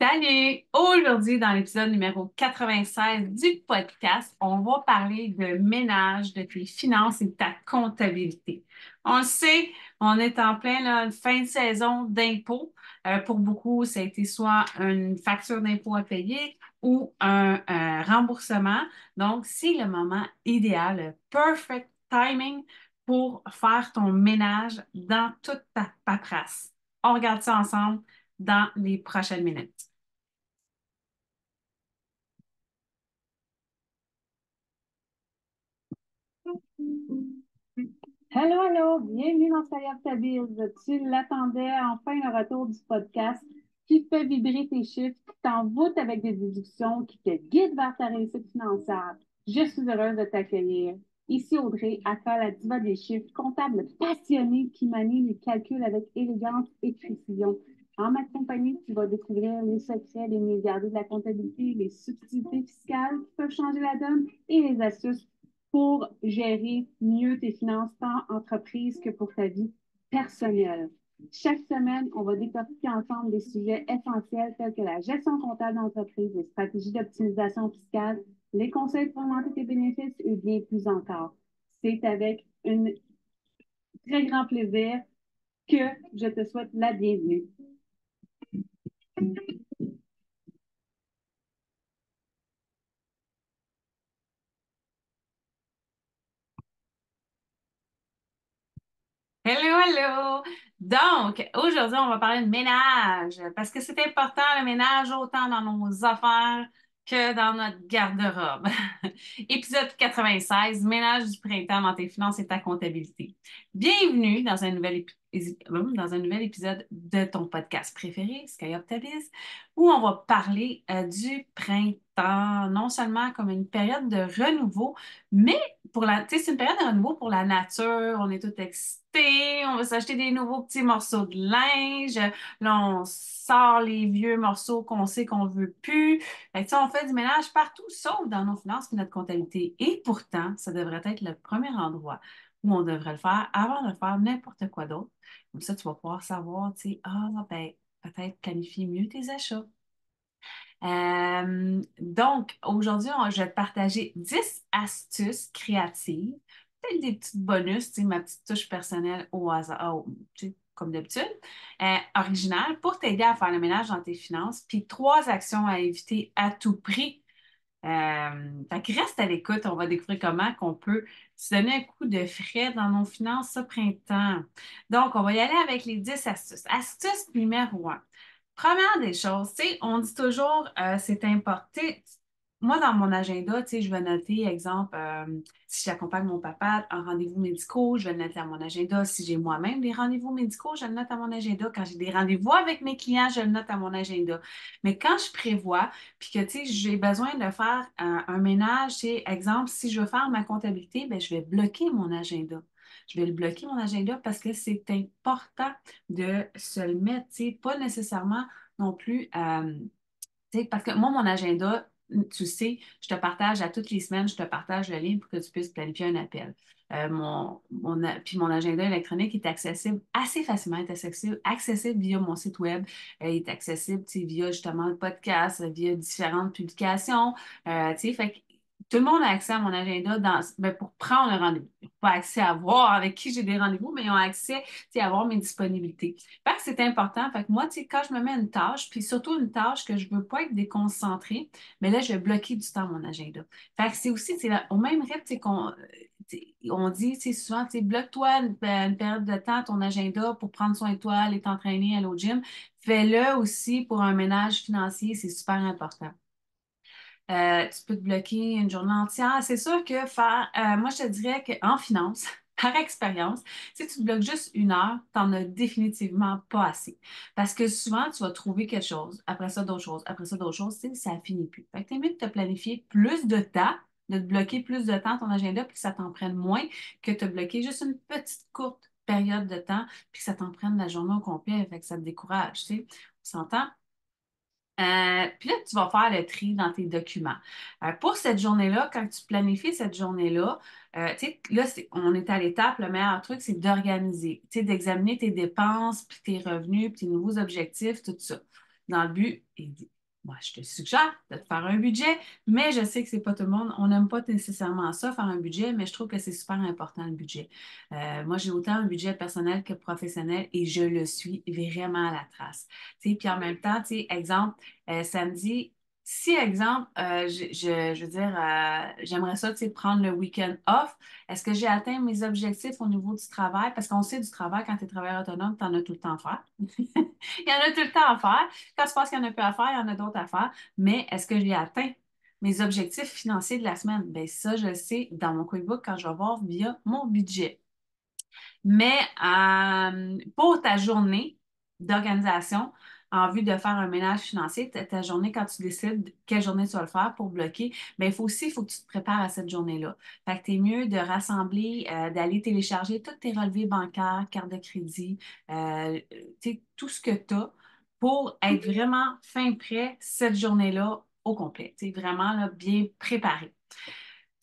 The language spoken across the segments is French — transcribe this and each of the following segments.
Salut! Aujourd'hui, dans l'épisode numéro 96 du podcast, on va parler de ménage, de tes finances et de ta comptabilité. On le sait, on est en plein là, fin de saison d'impôts. Pour beaucoup, ça a été soit une facture d'impôt à payer ou un remboursement. Donc, c'est le moment idéal, le perfect timing pour faire ton ménage dans toute ta paperasse. On regarde ça ensemble dans les prochaines minutes. Hello, hello, bienvenue dans Soyez ta Biz. Tu l'attendais, enfin le retour du podcast qui fait vibrer tes chiffres, qui t'envoûte avec des déductions, qui te guide vers ta réussite financière. Je suis heureuse de t'accueillir. Ici Audrey, aka la diva des chiffres, comptable passionnée qui manie les calculs avec élégance et précision. En ma compagnie, tu vas découvrir les secrets, les milliardaires de la comptabilité, les subtilités fiscales qui peuvent changer la donne et les astuces pour gérer mieux tes finances, tant entreprise que pour ta vie personnelle. Chaque semaine, on va décortiquer ensemble des sujets essentiels tels que la gestion comptable d'entreprise, les stratégies d'optimisation fiscale, les conseils pour augmenter tes bénéfices et bien plus encore. C'est avec un très grand plaisir que je te souhaite la bienvenue. Hello, hello! Donc, aujourd'hui, on va parler de ménage parce que c'est important le ménage autant dans nos affaires que dans notre garde-robe. Épisode 96, ménage du printemps dans tes finances et ta comptabilité. Bienvenue dans un nouvel épisode de ton podcast préféré, Sky Up Ta Biz, où on va parler du printemps, non seulement comme une période de renouveau, mais tu sais, c'est une période de renouveau pour la nature. On est tout excités. On va s'acheter des nouveaux petits morceaux de linge. Là, on sort les vieux morceaux qu'on sait qu'on veut plus. Fait que, tu sais, on fait du ménage partout, sauf dans nos finances et notre comptabilité. Et pourtant, ça devrait être le premier endroit où on devrait le faire avant de faire n'importe quoi d'autre. Comme ça, tu vas pouvoir savoir, tu sais, ben, peut-être planifier mieux tes achats. Donc, aujourd'hui, je vais te partager 10 astuces créatives, peut-être des petites bonus, tu sais, ma petite touche personnelle au hasard, tu sais, comme d'habitude, originale pour t'aider à faire le ménage dans tes finances, puis trois actions à éviter à tout prix. Fait que reste à l'écoute, on va découvrir comment qu'on peut se donner un coup de frais dans nos finances ce printemps. Donc, on va y aller avec les 10 astuces. Astuce numéro 1. Première des choses, tu sais, on dit toujours, c'est important. Moi, dans mon agenda, tu sais, je vais noter, exemple, si j'accompagne mon papa en rendez-vous médicaux, je vais le noter à mon agenda. Si j'ai moi-même des rendez-vous médicaux, je le note à mon agenda. Quand j'ai des rendez-vous avec mes clients, je le note à mon agenda. Mais quand je prévois, puis que, tu sais, j'ai besoin de faire un ménage, tu sais, exemple, si je veux faire ma comptabilité, ben, je vais bloquer mon agenda. Je vais le bloquer, mon agenda, parce que c'est important de se le mettre, tu sais, pas nécessairement non plus, tu sais, parce que moi, mon agenda, tu sais, je te partage à toutes les semaines, je te partage le lien pour que tu puisses planifier un appel. Puis mon agenda électronique est accessible assez facilement, est accessible via mon site web, il est accessible, tu sais, via justement le podcast, via différentes publications, tu sais, fait que tout le monde a accès à mon agenda pour prendre un rendez-vous. Ils n'ont pas accès à voir avec qui j'ai des rendez-vous, mais ils ont accès, tu sais, à voir mes disponibilités. Fait que c'est important. Fait que moi, tu sais, quand je me mets une tâche, puis surtout une tâche que je veux pas être déconcentrée, mais là, je vais bloquer du temps à mon agenda. Fait que c'est aussi, tu sais, au même rythme, tu sais, on dit, tu sais, souvent, tu sais, bloque-toi une période de temps ton agenda pour prendre soin de toi, aller t'entraîner, aller au gym. Fais-le aussi pour un ménage financier, c'est super important. Tu peux te bloquer une journée entière. C'est sûr que moi, je te dirais qu'en finance, par expérience, si tu te bloques juste une heure, tu n'en as définitivement pas assez. Parce que souvent, tu vas trouver quelque chose, après ça, d'autres choses, après ça, d'autres choses, tu sais, ça finit plus. Fait que tu mieux de te planifier plus de temps, de te bloquer plus de temps ton agenda, puis que ça t'en prenne moins que de te bloquer juste une petite courte période de temps, puis que ça t'en prenne la journée au complet, fait que ça te décourage, tu sais. On s'entend? Puis là, tu vas faire le tri dans tes documents. Pour cette journée-là, quand tu planifies cette journée-là, tu sais, là, on est à l'étape, le meilleur truc, c'est d'organiser, tu sais, d'examiner tes dépenses, puis tes revenus, puis tes nouveaux objectifs, tout ça. dans le but, moi, je te suggère de te faire un budget, mais je sais que c'est pas tout le monde. On n'aime pas nécessairement ça, faire un budget, mais je trouve que c'est super important le budget. Moi, j'ai autant un budget personnel que professionnel et je le suis vraiment à la trace. Tu sais, puis en même temps, tu sais, exemple, samedi, si, exemple, je veux dire, j'aimerais ça, tu sais, prendre le week-end off, est-ce que j'ai atteint mes objectifs au niveau du travail? Parce qu'on sait du travail, quand tu es travailleur autonome, tu en as tout le temps à faire. Il y en a tout le temps à faire. Quand tu penses qu'il y en a peu à faire, il y en a d'autres à faire. Mais est-ce que j'ai atteint mes objectifs financiers de la semaine? Bien, ça, je le sais dans mon QuickBook quand je vais voir via mon budget. Mais pour ta journée d'organisation, en vue de faire un ménage financier, ta journée, quand tu décides quelle journée tu vas le faire pour bloquer, bien, il faut que tu te prépares à cette journée-là. Fait que tu es mieux de rassembler, d'aller télécharger tous tes relevés bancaires, carte de crédit, tu sais, tout ce que tu as pour être vraiment fin prêt cette journée-là au complet. Tu sais, vraiment là, bien préparé.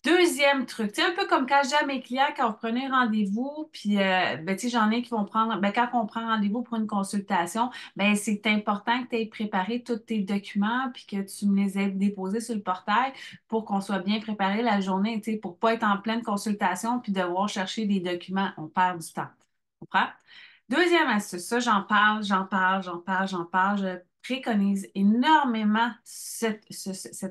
Deuxième truc, tu sais, un peu comme quand je dis à mes clients, quand vous prenez rendez-vous, puis ben, tu sais, j'en ai qui vont prendre, ben, quand on prend rendez-vous pour une consultation, ben, c'est important que tu aies préparé tous tes documents, puis que tu me les aies déposés sur le portail pour qu'on soit bien préparé la journée, tu sais, pour pas être en pleine consultation, puis devoir chercher des documents. On perd du temps. Tu comprends? Deuxième astuce, ça, j'en parle. Je préconise énormément cette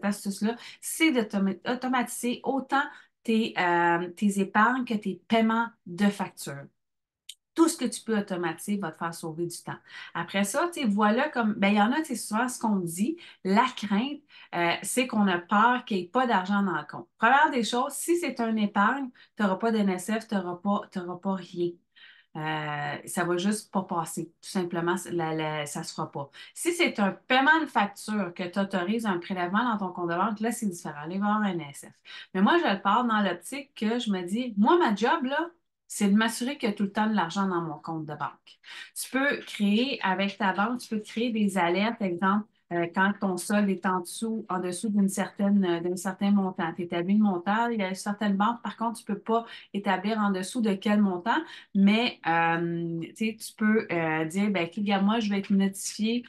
astuce-là, c'est d'automatiser autant tes épargnes que tes paiements de factures. Tout ce que tu peux automatiser va te faire sauver du temps. Après ça, tu sais, voilà comme, ben, il y en a, tu sais, souvent, ce qu'on me dit, la crainte, c'est qu'on a peur qu'il n'y ait pas d'argent dans le compte. Première des choses, si c'est un épargne, tu n'auras pas d'NSF, t'auras pas rien. Ça va juste pas passer. Tout simplement, ça se fera pas. Si c'est un paiement de facture que tu autorises un prélèvement dans ton compte de banque, là, c'est différent. Là, il va y avoir un SF. Mais moi, je le pars dans l'optique que je me dis, moi, ma job, là, c'est de m'assurer qu'il y a tout le temps de l'argent dans mon compte de banque. Tu peux créer avec ta banque, tu peux créer des alertes, exemple, quand ton solde est en dessous d'un certain montant. Tu établis le montant. Il y a certaines banques, par contre, tu ne peux pas établir en dessous de quel montant. Mais tu peux dire, ben, OK, regarde, moi, je vais être notifié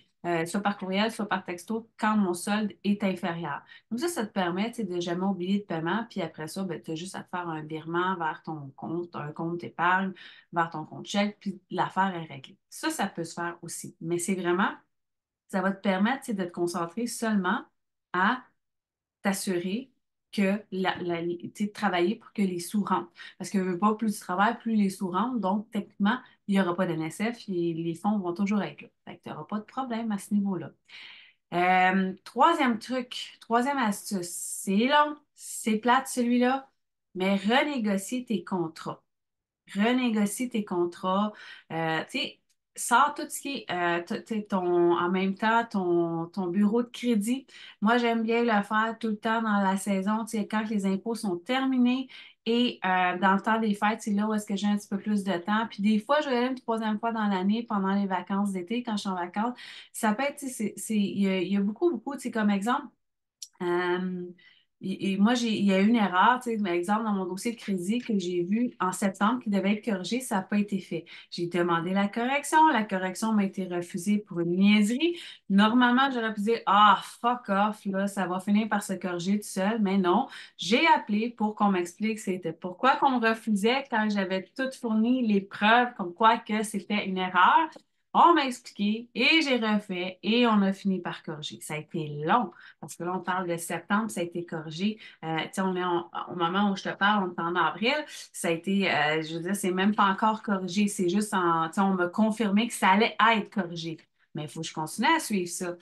soit par courriel, soit par texto quand mon solde est inférieur. Comme ça te permet de ne jamais oublier de paiement. Puis après ça, ben, tu as juste à te faire un virement vers ton compte, un compte d'épargne, vers ton compte chèque, puis l'affaire est réglée. Ça peut se faire aussi. Mais c'est vraiment, ça va te permettre de te concentrer seulement à t'assurer que travailler pour que les sous rentrent. Parce que veux pas, plus tu travailles, plus les sous rentrent. Donc, techniquement, il n'y aura pas d'NSF et les fonds vont toujours être là. Fait que tu n'auras pas de problème à ce niveau-là. Troisième truc, troisième astuce, c'est long, c'est plate celui-là, mais renégocie tes contrats. Renégocie tes contrats. Tu sais, sors tout ce qui est en même temps ton bureau de crédit. Moi, j'aime bien le faire tout le temps dans la saison, tu sais, quand les impôts sont terminés et dans le temps des fêtes, c'est là où est-ce que j'ai un petit peu plus de temps. Puis des fois, je vais aller une troisième fois dans l'année pendant les vacances d'été, quand je suis en vacances. Ça peut être, tu sais, il y a beaucoup, beaucoup, tu sais, comme exemple. Euh, et moi, il y a eu une erreur, tu sais, par exemple, dans mon dossier de crédit que j'ai vu en septembre qui devait être corrigé, ça n'a pas été fait. J'ai demandé la correction m'a été refusée pour une niaiserie. Normalement, j'aurais pu dire, ah, fuck off, là, ça va finir par se corriger tout seul, mais non, j'ai appelé pour qu'on m'explique c'était pourquoi qu'on me refusait quand j'avais tout fourni les preuves comme quoi que c'était une erreur. On m'a expliqué et j'ai refait et on a fini par corriger. Ça a été long. Parce que là, on parle de septembre, ça a été corrigé. Tu sais, au moment où je te parle, on est en avril. Ça a été, je veux dire, c'est même pas encore corrigé. C'est juste tu sais, on m'a confirmé que ça allait être corrigé. Mais il faut que je continue à suivre ça.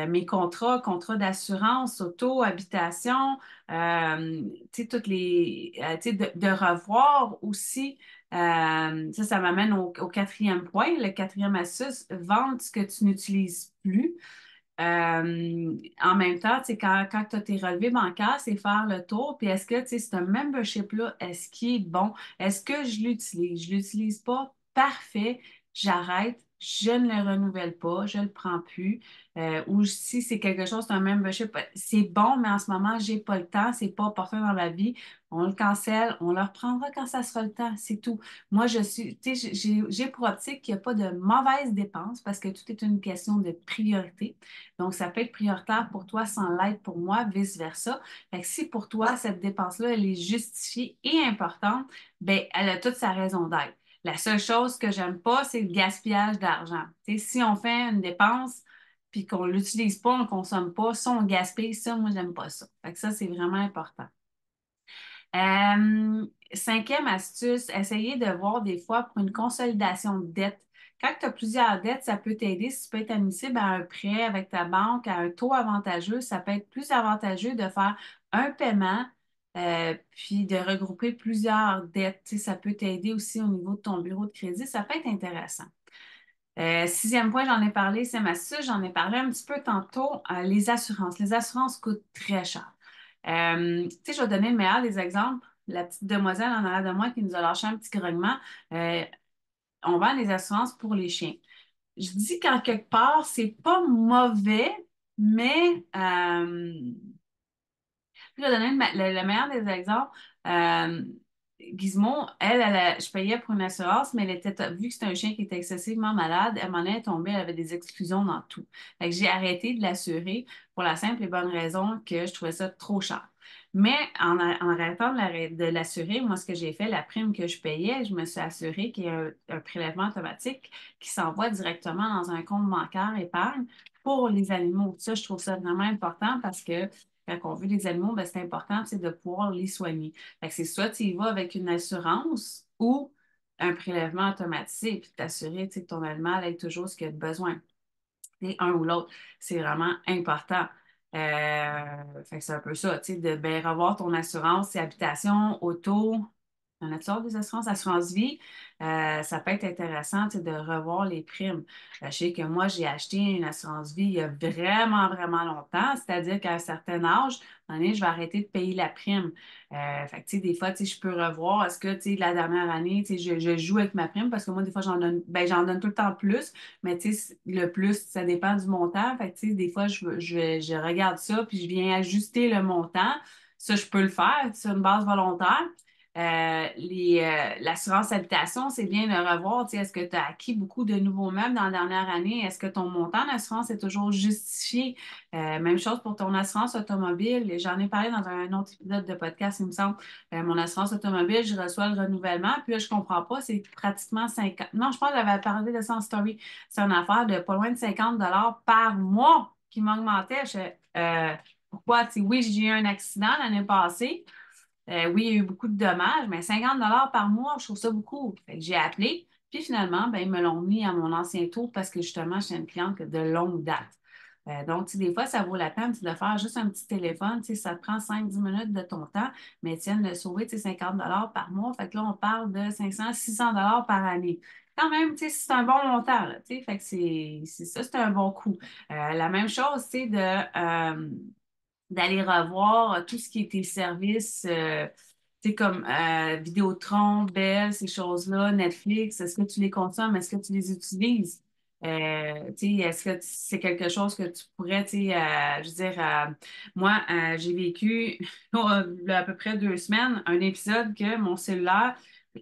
Mes contrats d'assurance, auto, habitation, tu sais, toutes tu sais, de revoir aussi. Ça m'amène au quatrième point, le quatrième astuce, vendre ce que tu n'utilises plus. En même temps, tu sais, quand tu as tes relevés bancaires, c'est faire le tour. Puis est-ce que, tu sais, c'est un membership-là, est-ce qu'il est bon? Est-ce que je l'utilise? Je ne l'utilise pas? Parfait. J'arrête. Je ne le renouvelle pas. Je ne le prends plus. Ou si c'est quelque chose, c'est un membership, c'est bon, mais en ce moment, je n'ai pas le temps. C'est pas opportun dans ma vie. on le cancelle, on le reprendra quand ça sera le temps, c'est tout. Moi, j'ai pour optique qu'il n'y a pas de mauvaise dépense parce que tout est une question de priorité. Donc, ça peut être prioritaire pour toi sans l'être pour moi, vice-versa. Fait que si pour toi, cette dépense-là, elle est justifiée et importante, bien, elle a toute sa raison d'être. La seule chose que j'aime pas, c'est le gaspillage d'argent. Tu sais, si on fait une dépense puis qu'on ne l'utilise pas, on ne consomme pas, ça, on gaspille, ça, moi, j'aime pas ça. Fait que ça, c'est vraiment important. Cinquième astuce, essayez de voir des fois pour une consolidation de dettes. Quand tu as plusieurs dettes, ça peut t'aider. Si tu peux être admissible à un prêt avec ta banque à un taux avantageux, ça peut être plus avantageux de faire un paiement puis de regrouper plusieurs dettes. Tu sais, ça peut t'aider aussi au niveau de ton bureau de crédit. Ça peut être intéressant. Sixième point, j'en ai parlé, c'est ma astuce, j'en ai parlé un petit peu tantôt, les assurances. Les assurances coûtent très cher. Tu sais, je vais donner le meilleur des exemples. La petite demoiselle en arrière de moi qui nous a lâché un petit grognement. Euh, on vend des assurances pour les chiens. Je dis qu'en quelque part, c'est pas mauvais, mais je vais donner le meilleur des exemples. Euh, Gizmo, je payais pour une assurance, mais vu que c'était un chien qui était excessivement malade, elle m'en est tombée, elle avait des exclusions dans tout. Fait que j'ai arrêté de l'assurer pour la simple et bonne raison que je trouvais ça trop cher. Mais en arrêtant de l'assurer, moi, ce que j'ai fait, la prime que je payais, je me suis assurée qu'il y a un prélèvement automatique qui s'envoie directement dans un compte bancaire épargne pour les animaux. Ça, je trouve ça vraiment important parce que quand on veut des animaux, ben, c'est important, c'est de pouvoir les soigner. Fait que c'est soit tu y vas avec une assurance ou un prélèvement automatisé, puis t'assurer, tu sais, que ton animal ait toujours ce qu'il a de besoin. Et un ou l'autre, c'est vraiment important. Fait que c'est un peu ça, tu sais, de bien revoir ton assurance, c'est habitation, auto, il y en a toutes sortes des assurances, assurance vie. Ça peut être intéressant, tu sais, de revoir les primes. Je sais que moi, j'ai acheté une assurance vie il y a vraiment, vraiment longtemps, c'est-à-dire qu'à un certain âge, à un moment donné, je vais arrêter de payer la prime. Fait que, tu sais, des fois, tu sais, je peux revoir, est-ce que, tu sais, la dernière année, tu sais, je joue avec ma prime parce que moi, des fois, j'en donne tout le temps plus, mais tu sais, le plus, ça dépend du montant. Fait que, tu sais, des fois, je regarde ça, puis je viens ajuster le montant. Ça, je peux le faire sur une base volontaire. L'assurance habitation, c'est bien de revoir, tu sais, est-ce que tu as acquis beaucoup de nouveaux meubles dans la dernière année? Est-ce que ton montant d'assurance est toujours justifié? Même chose pour ton assurance automobile. J'en ai parlé dans un autre épisode de podcast, il me semble. Mon assurance automobile, je reçois le renouvellement, puis là, je ne comprends pas, c'est pratiquement 50. Non, je pense que j'avais parlé de ça en story. C'est une affaire de pas loin de 50 $ par mois qui m'augmentait. Pourquoi? Tu sais, oui, j'ai eu un accident l'année passée. Oui, il y a eu beaucoup de dommages, mais 50 $ par mois, je trouve ça beaucoup. Fait que j'ai appelé, puis finalement, ben, ils me l'ont mis à mon ancien taux parce que justement, je suis une cliente de longue date. Donc, tu sais, des fois, ça vaut la peine tu sais, de faire juste un petit téléphone. Tu sais, ça te prend 5-10 minutes de ton temps, mais tiens, de sauver tu sais, 50 $ par mois. Fait que là, on parle de 500-600 $ par année. Quand même, tu sais, c'est un bon montant, là, tu sais, fait que c'est ça, c'est un bon coup. La même chose, tu sais, d'aller revoir tout ce qui était services, tu sais, comme Vidéotron, Bell, ces choses-là, Netflix, est-ce que tu les consommes? Est-ce que tu les utilises? Tu sais, est-ce que c'est quelque chose que tu pourrais, tu sais, je veux dire, moi, j'ai vécu il y a à peu près 2 semaines un épisode que mon cellulaire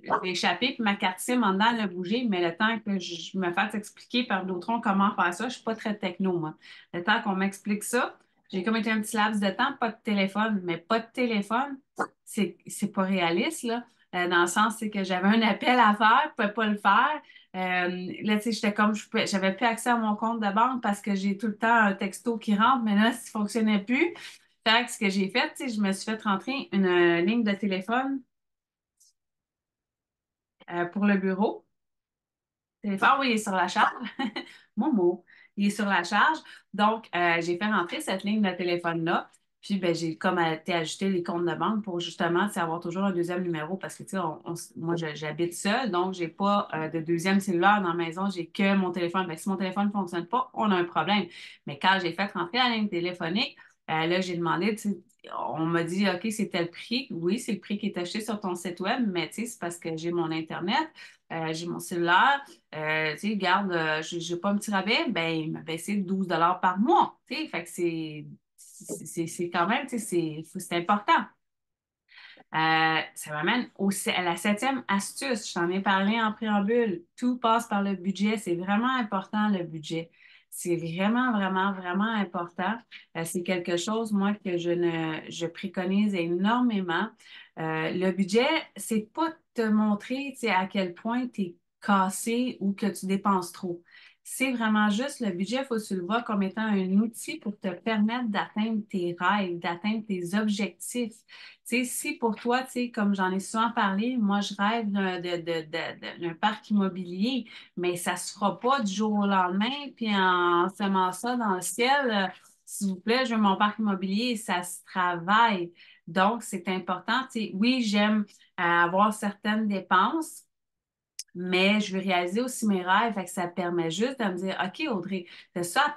a échappé, puis ma carte SIM en dedans, elle a bougé, mais le temps que je me fasse expliquer par Vidéotron comment faire ça, je ne suis pas très techno, moi. Le temps qu'on m'explique ça, j'ai comme été un petit laps de temps, pas de téléphone, mais pas de téléphone, c'est pas réaliste, là. Dans le sens, c'est que j'avais un appel à faire, je pouvais pas le faire. Là, tu sais, j'étais comme, j'avais plus accès à mon compte de banque parce que j'ai tout le temps un texto qui rentre, mais là, ça ne fonctionnait plus. Fait que ce que j'ai fait, tu sais, je me suis fait rentrer une ligne de téléphone pour le bureau. Téléphone, oui, il est sur la charge. Momo, il est sur la charge. Donc, j'ai fait rentrer cette ligne de téléphone-là. Puis, ben, j'ai comme été ajouter les comptes de banque pour justement tu sais, avoir toujours un deuxième numéro parce que, tu sais, moi, j'habite seule, donc j'ai pas de deuxième cellulaire dans la maison, j'ai que mon téléphone. Ben, si mon téléphone ne fonctionne pas, on a un problème. Mais quand j'ai fait rentrer la ligne téléphonique, là, j'ai demandé, tu sais, on m'a dit, OK, c'est tel prix. Oui, c'est le prix qui est acheté sur ton site web, mais tu sais, c'est parce que j'ai mon Internet, j'ai mon cellulaire. Tu sais, garde, j'ai pas un petit rabais, ben, il m'a baissé de 12 $ par mois. Tu sais, fait que c'est quand même, tu sais, c'est important. Ça m'amène à la septième astuce. Je t'en ai parlé en préambule. Tout passe par le budget. C'est vraiment important, le budget. C'est vraiment, vraiment, vraiment important. C'est quelque chose, moi, que je préconise énormément. Le budget, c'est pas te montrer, tu sais, à quel point tu es cassé ou que tu dépenses trop. C'est vraiment juste le budget, il faut que tu le vois comme étant un outil pour te permettre d'atteindre tes rêves, d'atteindre tes objectifs. Tu sais, si pour toi, tu sais, comme j'en ai souvent parlé, moi, je rêve d'un parc immobilier, mais ça ne se fera pas du jour au lendemain, puis en semant ça dans le ciel, s'il vous plaît, je veux mon parc immobilier, ça se travaille. Donc, c'est important. Tu sais, oui, j'aime avoir certaines dépenses, mais je veux réaliser aussi mes rêves. Fait que ça permet juste de me dire, OK, Audrey, t'as ça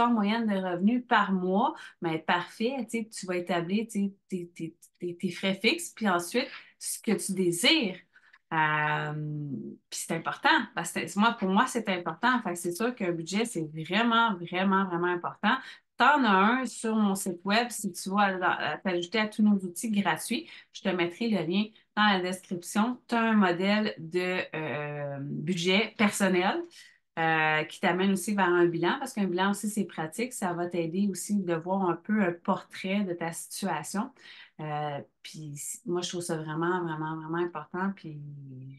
en moyenne de revenus par mois, mais parfait, tu sais, tu vas établir tu sais, tes frais fixes, puis ensuite, ce que tu désires. Euh, Puis c'est important, parce que moi, pour moi, c'est important. Fait que c'est sûr qu'un budget, c'est vraiment, vraiment, vraiment important. T'en as un sur mon site web si tu vas t'ajouter à tous nos outils gratuits. Je te mettrai le lien dans la description. Tu as un modèle de budget personnel qui t'amène aussi vers un bilan, parce qu'un bilan aussi, c'est pratique. Ça va t'aider aussi de voir un peu un portrait de ta situation. Puis moi, je trouve ça vraiment, vraiment, vraiment important. Puis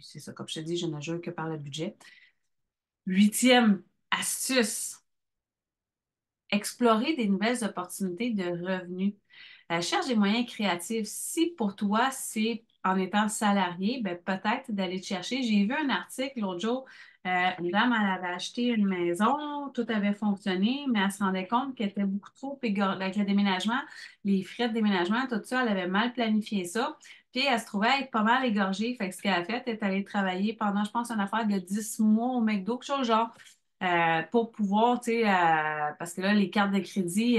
c'est ça, comme je te dis, je ne jure que par le budget. Huitième astuce, explorer des nouvelles opportunités de revenus. Cherche des moyens créatifs. Si pour toi, c'est en étant salarié, ben, peut-être d'aller te chercher. J'ai vu un article l'autre jour, une dame, elle avait acheté une maison, tout avait fonctionné, mais elle se rendait compte qu'elle était beaucoup trop avec le déménagement, les frais de déménagement, tout ça, elle avait mal planifié ça. Puis elle se trouvait être pas mal égorgée. Fait que ce qu'elle a fait, elle est allée travailler pendant, je pense, une affaire de 10 mois au McDo, quelque chose genre pour pouvoir, tu sais, parce que là, les cartes de crédit,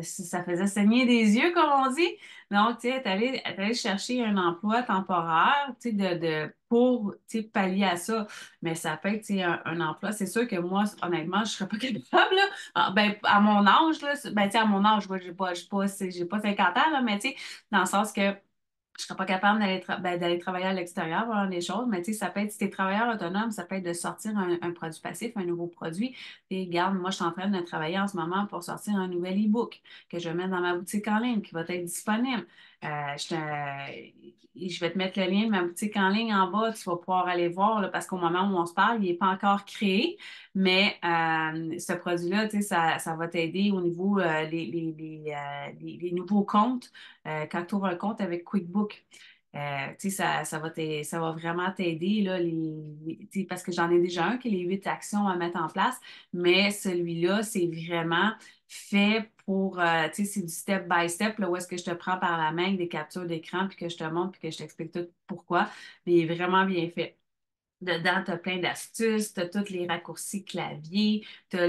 ça faisait saigner des yeux, comme on dit. Donc, tu sais, elle est allée chercher un emploi temporaire, tu sais, pour, tu sais, pallier à ça. Mais ça peut être, tu sais, un emploi. C'est sûr que moi, honnêtement, je ne serais pas capable, là. Ben, à mon âge, là, ben, tu sais, à mon âge, moi, j'ai pas 50 ans, là, mais tu sais, dans le sens que je ne serais pas capable d'aller travailler à l'extérieur, voir des choses, mais tu sais, ça peut être, si tu es travailleur autonome, ça peut être de sortir un produit passif, un nouveau produit. Et regarde, moi, je suis en train de travailler en ce moment pour sortir un nouvel e-book que je vais mettre dans ma boutique en ligne, qui va être disponible. Je vais te mettre le lien de ma boutique en ligne en bas, tu vas pouvoir aller voir, là, parce qu'au moment où on se parle, il n'est pas encore créé, mais ce produit-là, tu sais, ça va t'aider au niveau les nouveaux comptes quand tu ouvres un compte avec QuickBook. Tu sais, ça va vraiment t'aider, là, tu sais, parce que j'en ai déjà un qui est les 8 actions à mettre en place, mais celui-là, c'est vraiment fait pour, tu sais, c'est du step by step, là, où est-ce que je te prends par la main avec des captures d'écran, puis que je te montre, puis que je t'explique tout pourquoi, mais il est vraiment bien fait. Dedans, tu as plein d'astuces, tu as tous les raccourcis clavier, tu as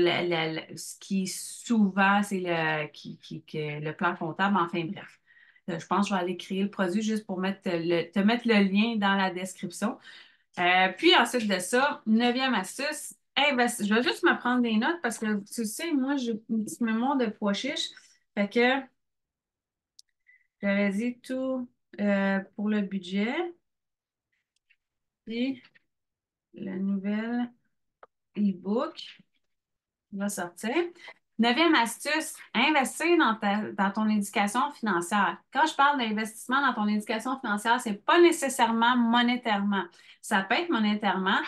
ce qui souvent, c'est le plan comptable, enfin bref. Je pense que je vais aller créer le produit juste pour te mettre le lien dans la description. Puis ensuite de ça, neuvième astuce, je vais juste me prendre des notes parce que tu sais, moi, j'ai une petite mémoire de pois chiche. Fait que j'avais dit tout pour le budget. Puis la nouvelle e-book va sortir. Neuvième astuce, investir dans ton éducation financière. Quand je parle d'investissement dans ton éducation financière, c'est pas nécessairement monétairement. Ça peut être monétairement.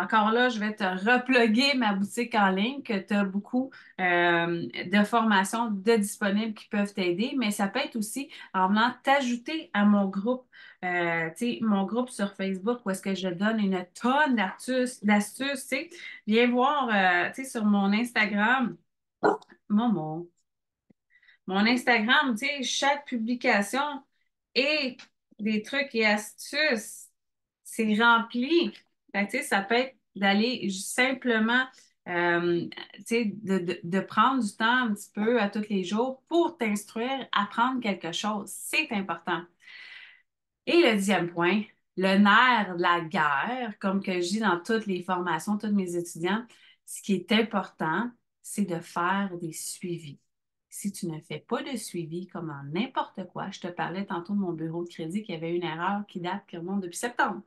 Encore là, je vais te reploguer ma boutique en ligne que tu as beaucoup de formations de disponibles qui peuvent t'aider, mais ça peut être aussi en venant t'ajouter à mon groupe, tu sais, mon groupe sur Facebook où est-ce que je donne une tonne d'astuces, tu sais. Viens voir, tu sais, sur mon Instagram, mon, mon Instagram, tu sais, chaque publication et des trucs et astuces, c'est rempli. Fait que, tu sais, ça peut être d'aller simplement, tu sais, de prendre du temps un petit peu à tous les jours pour t'instruire, apprendre quelque chose. C'est important. Et le dixième point, le nerf de la guerre, comme que je dis dans toutes les formations, tous mes étudiants, ce qui est important, c'est de faire des suivis. Si tu ne fais pas de suivi, comme dans n'importe quoi, je te parlais tantôt de mon bureau de crédit qui avait une erreur qui date qui remonte depuis septembre.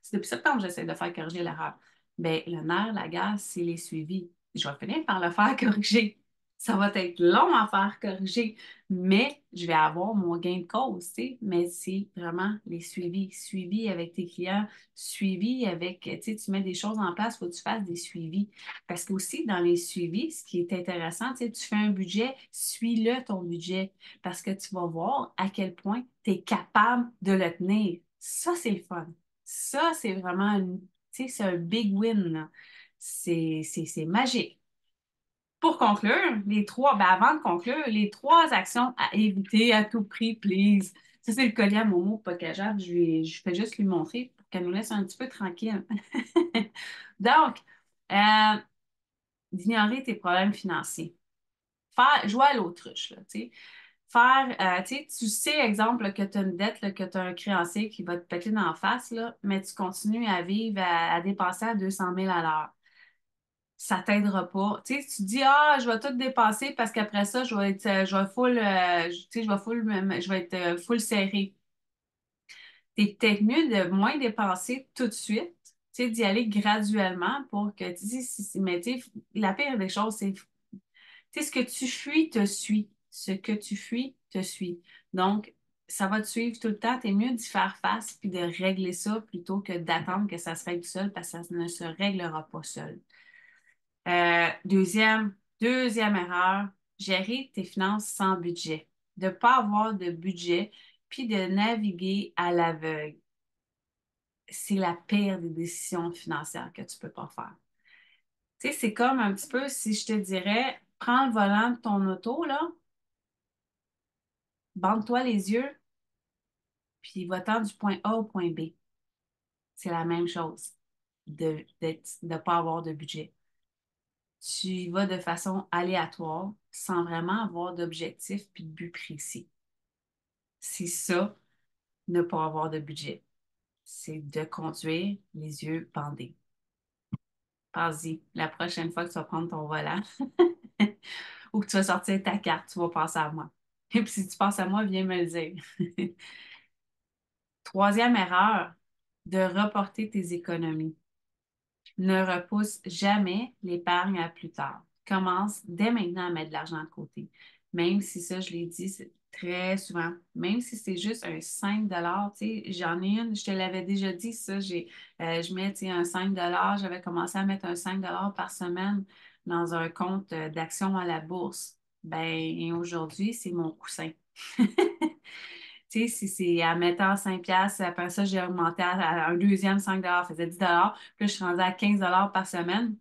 C'est depuis septembre que j'essaie de faire corriger l'erreur. Bien, le nerf, la guerre, c'est les suivis. Je vais finir par le faire corriger. Ça va être long à faire corriger, mais je vais avoir mon gain de cause, tu sais. Mais c'est vraiment les suivis. Suivi avec tes clients, suivi avec, tu sais, tu mets des choses en place, il faut que tu fasses des suivis. Parce qu'aussi, dans les suivis, ce qui est intéressant, tu sais, tu fais un budget, suis-le ton budget, parce que tu vas voir à quel point tu es capable de le tenir. Ça, c'est le fun. Ça, c'est vraiment, tu sais, c'est un big win, là. C'est magique. Pour conclure, avant de conclure, les trois actions à éviter à tout prix, please. Ça, c'est le collier à Momo, pas cageable. Je fais juste lui montrer pour qu'elle nous laisse un petit peu tranquille. Donc, euh, d'ignorer tes problèmes financiers. Jouer à l'autruche, là, tu sais. Tu sais, exemple, que tu as une dette, là, que tu as un créancier qui va te péter dans la face, là, mais tu continues à vivre, à dépenser à 200 000 à l'heure. Ça ne t'aidera pas. Tu sais, si tu dis, ah, je vais tout dépenser parce qu'après ça, je vais full, tu sais, je vais être full serré. T'es peut-être mieux de moins dépenser tout de suite, tu sais, d'y aller graduellement pour que, tu sais, mais tu sais, la pire des choses, c'est, tu sais, ce que tu fuis te suit. Ce que tu fuis te suit. Donc, ça va te suivre tout le temps. T'es mieux d'y faire face puis de régler ça plutôt que d'attendre que ça se règle seul parce que ça ne se réglera pas seul. Deuxième erreur, gérer tes finances sans budget. De ne pas avoir de budget, puis de naviguer à l'aveugle. C'est la pire des décisions financières que tu ne peux pas faire. Tu sais, c'est comme un petit peu si je te dirais, prends le volant de ton auto, là, bande-toi les yeux, puis va-t'en du point A au point B. C'est la même chose de ne pas avoir de budget. Tu y vas de façon aléatoire, sans vraiment avoir d'objectif puis de but précis. C'est ça, ne pas avoir de budget. C'est de conduire les yeux bandés. Pense-y, la prochaine fois que tu vas prendre ton volant ou que tu vas sortir ta carte, tu vas penser à moi. Et puis si tu penses à moi, viens me le dire. Troisième erreur, de reporter tes économies. Ne repousse jamais l'épargne à plus tard. Commence dès maintenant à mettre de l'argent de côté. Même si ça, je l'ai dit très souvent, même si c'est juste un 5 tu sais, j'en ai une, je te l'avais déjà dit, ça, je mets, tu sais, un 5 j'avais commencé à mettre un 5 par semaine dans un compte d'action à la bourse. Ben, aujourd'hui, c'est mon coussin. Tu sais, si c'est à mettant 5 piastres, après ça, j'ai augmenté à un deuxième 5 ça faisait 10 Puis là, je suis rendue à 15 par semaine.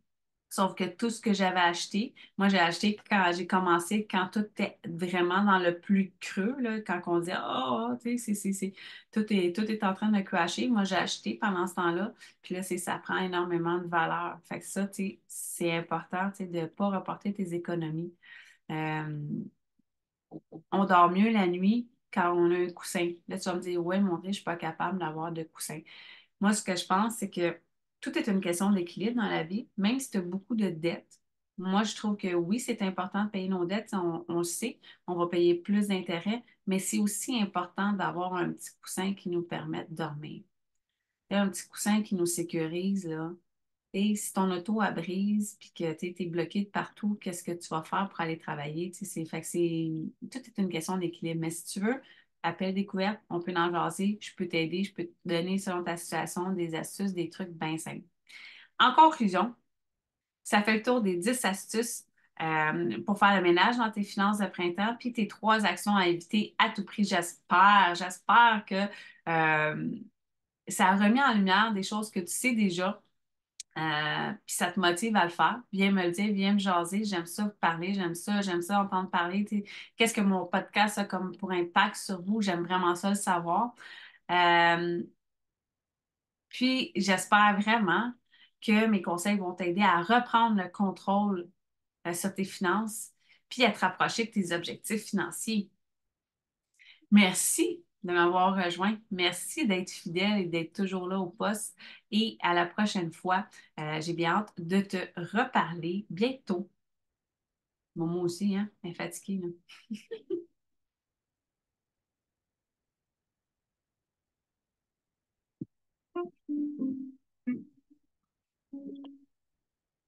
Sauf que tout ce que j'avais acheté, moi, j'ai acheté quand j'ai commencé, quand tout était vraiment dans le plus creux, là, quand on dit, oh, tu sais, tout est en train de crasher. Moi, j'ai acheté pendant ce temps-là. Puis là, ça prend énormément de valeur. Fait que ça, tu sais, c'est important, tu sais, de ne pas reporter tes économies. Euh, on dort mieux la nuit quand on a un coussin. Là, tu vas me dire, ouais, mon Dieu, je ne suis pas capable d'avoir de coussin. Moi, ce que je pense, c'est que tout est une question d'équilibre dans la vie, même si tu as beaucoup de dettes. Moi, je trouve que oui, c'est important de payer nos dettes, on le sait, on va payer plus d'intérêts, mais c'est aussi important d'avoir un petit coussin qui nous permette de dormir. Un petit coussin qui nous sécurise, là. Et si ton auto a brise puis que tu es bloqué de partout, qu'est-ce que tu vas faire pour aller travailler? Tu sais, fait que tout est une question d'équilibre. Mais si tu veux, appel découverte, on peut en jaser, je peux t'aider, je peux te donner selon ta situation des astuces, des trucs bien simples. En conclusion, ça fait le tour des 10 astuces pour faire le ménage dans tes finances de printemps, puis tes trois actions à éviter à tout prix. J'espère que ça a remis en lumière des choses que tu sais déjà puis ça te motive à le faire. Viens me le dire, viens me jaser. J'aime ça parler, j'aime ça entendre parler. Tu sais, qu'est-ce que mon podcast a comme pour impact sur vous? J'aime vraiment ça le savoir. Euh, puis j'espère vraiment que mes conseils vont t'aider à reprendre le contrôle sur tes finances, puis à te rapprocher de tes objectifs financiers. Merci de m'avoir rejoint. Merci d'être fidèle et d'être toujours là au poste. Et à la prochaine fois, j'ai bien hâte de te reparler bientôt. Bon, moi aussi, hein, elle est fatiguée, là.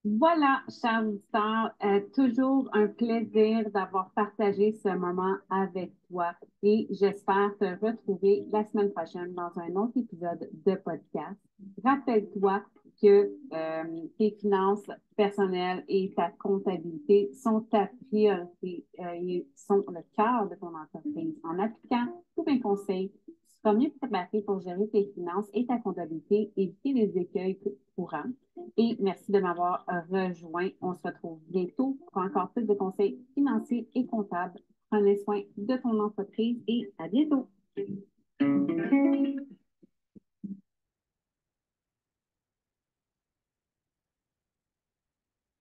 Voilà, chers auditeurs, toujours un plaisir d'avoir partagé ce moment avec toi et j'espère te retrouver la semaine prochaine dans un autre épisode de podcast. Rappelle-toi que tes finances personnelles et ta comptabilité sont ta priorité et sont le cœur de ton entreprise. En appliquant tous mes conseils, tu seras mieux préparé pour gérer tes finances et ta comptabilité, éviter les écueils courants. Et merci de m'avoir rejoint. On se retrouve bientôt pour encore plus de conseils financiers et comptables. Prenez soin de ton entreprise et à bientôt.